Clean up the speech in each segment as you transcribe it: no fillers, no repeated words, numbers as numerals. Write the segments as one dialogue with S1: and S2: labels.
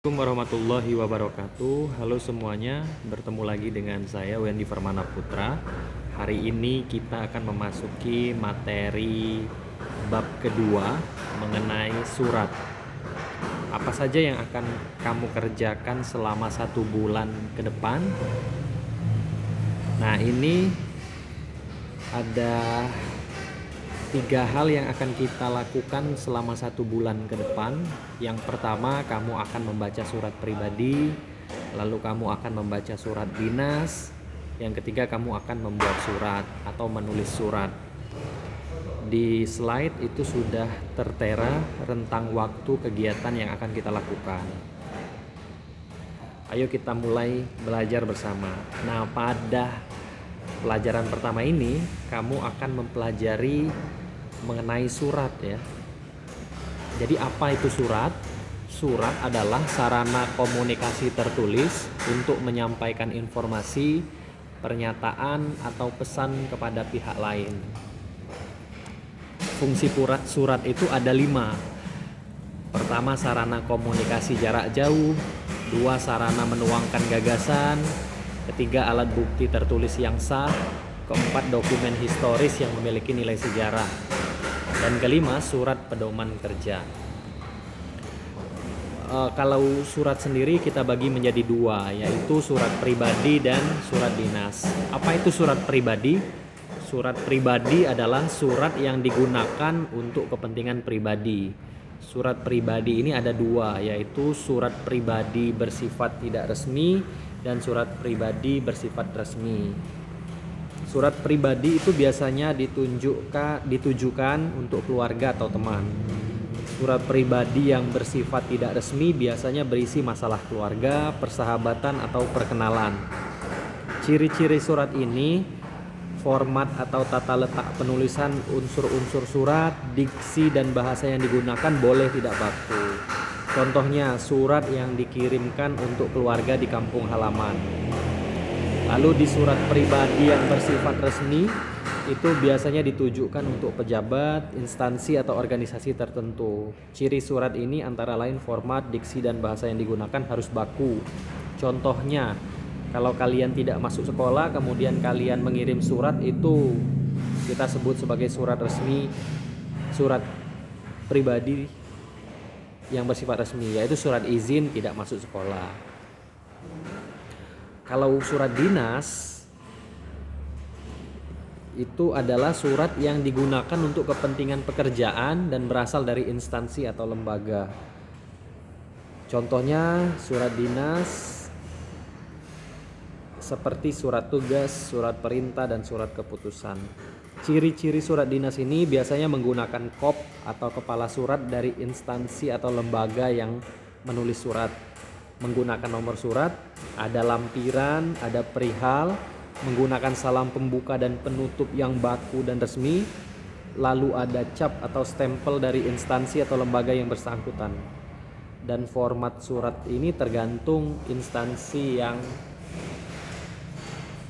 S1: Assalamualaikum warahmatullahi wabarakatuh. Halo semuanya, bertemu lagi dengan saya Wendy Permana Putra. Hari ini kita akan memasuki materi bab kedua mengenai surat. Apa saja yang akan kamu kerjakan selama 1 bulan ke depan? Nah, ini ada 3 hal yang akan kita lakukan selama 1 bulan ke depan. Yang pertama, kamu akan membaca surat pribadi, lalu kamu akan membaca surat dinas. Yang ketiga, kamu akan membuat surat atau menulis surat. Di slide itu sudah tertera rentang waktu kegiatan yang akan kita lakukan. Ayo kita mulai belajar bersama. Nah, pada pelajaran pertama ini, kamu akan mempelajari mengenai surat ya. Jadi apa itu surat? Surat adalah sarana komunikasi tertulis untuk menyampaikan informasi, pernyataan atau pesan kepada pihak lain. Fungsi surat itu ada 5. Pertama, sarana komunikasi jarak jauh. 2, sarana menuangkan gagasan. 3, alat bukti tertulis yang sah. 4, dokumen historis yang memiliki nilai sejarah. Dan 5, surat pedoman kerja. Kalau surat sendiri kita bagi menjadi 2, yaitu surat pribadi dan surat dinas. Apa itu surat pribadi? Surat pribadi adalah surat yang digunakan untuk kepentingan pribadi. Surat pribadi ini ada 2, yaitu surat pribadi bersifat tidak resmi dan surat pribadi bersifat resmi. Surat pribadi itu biasanya ditujukan untuk keluarga atau teman. Surat pribadi yang bersifat tidak resmi biasanya berisi masalah keluarga, persahabatan, atau perkenalan. Ciri-ciri surat ini, format atau tata letak penulisan unsur-unsur surat, diksi dan bahasa yang digunakan boleh tidak baku. Contohnya, surat yang dikirimkan untuk keluarga di kampung halaman. Lalu di surat pribadi yang bersifat resmi itu biasanya ditujukan untuk pejabat, instansi atau organisasi tertentu. Ciri surat ini antara lain format, diksi dan bahasa yang digunakan harus baku. Contohnya, kalau kalian tidak masuk sekolah kemudian kalian mengirim surat, itu kita sebut sebagai surat resmi, surat pribadi yang bersifat resmi, yaitu surat izin tidak masuk sekolah. Kalau surat dinas itu adalah surat yang digunakan untuk kepentingan pekerjaan dan berasal dari instansi atau lembaga. Contohnya surat dinas seperti surat tugas, surat perintah, dan surat keputusan. Ciri-ciri surat dinas ini biasanya menggunakan kop atau kepala surat dari instansi atau lembaga yang menulis surat. Menggunakan nomor surat, ada lampiran, ada perihal, menggunakan salam pembuka dan penutup yang baku dan resmi, lalu ada cap atau stempel dari instansi atau lembaga yang bersangkutan. Dan format surat ini tergantung instansi yang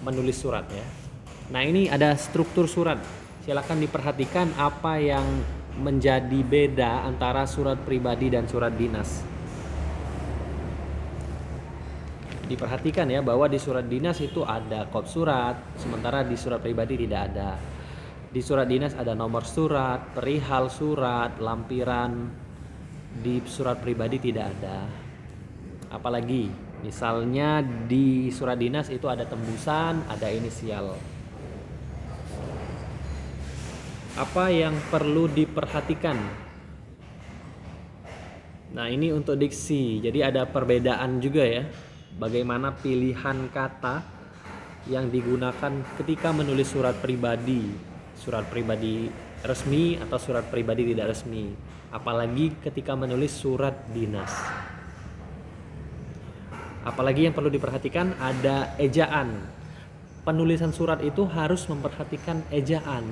S1: menulis surat ya. Nah, ini ada struktur surat. Silakan diperhatikan apa yang menjadi beda antara surat pribadi dan surat dinas. Diperhatikan ya bahwa di surat dinas itu ada kop surat, sementara di surat pribadi tidak ada. Di surat dinas ada nomor surat, perihal surat, lampiran. Di surat pribadi tidak ada. Apalagi misalnya di surat dinas itu ada tembusan, ada inisial. Apa yang perlu diperhatikan? Nah, ini untuk diksi. Jadi ada perbedaan juga ya. Bagaimana pilihan kata yang digunakan ketika menulis surat pribadi resmi atau surat pribadi tidak resmi, apalagi ketika menulis surat dinas. Apalagi yang perlu diperhatikan, ada ejaan. Penulisan surat itu harus memperhatikan ejaan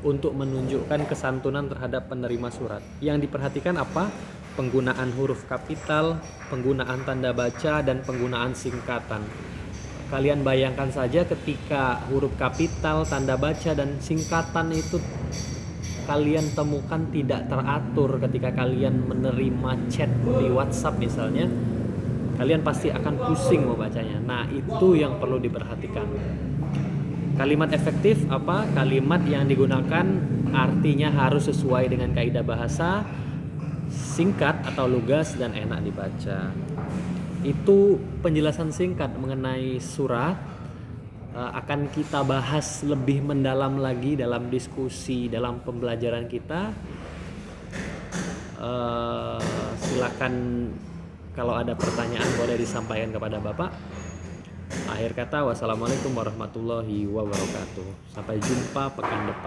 S1: untuk menunjukkan kesantunan terhadap penerima surat. Yang diperhatikan apa? Penggunaan huruf kapital, penggunaan tanda baca, dan penggunaan singkatan. Kalian bayangkan saja ketika huruf kapital, tanda baca, dan singkatan itu kalian temukan tidak teratur ketika kalian menerima chat di WhatsApp misalnya, kalian pasti akan pusing mau bacanya. Nah, itu yang perlu diperhatikan. Kalimat efektif apa? Kalimat yang digunakan artinya harus sesuai dengan kaidah bahasa, singkat atau lugas dan enak dibaca. Itu penjelasan singkat mengenai surat. Akan kita bahas lebih mendalam lagi dalam diskusi dalam pembelajaran kita. Silakan kalau ada pertanyaan boleh disampaikan kepada Bapak. Akhir kata, wassalamualaikum warahmatullahi wabarakatuh. Sampai jumpa pekan depan.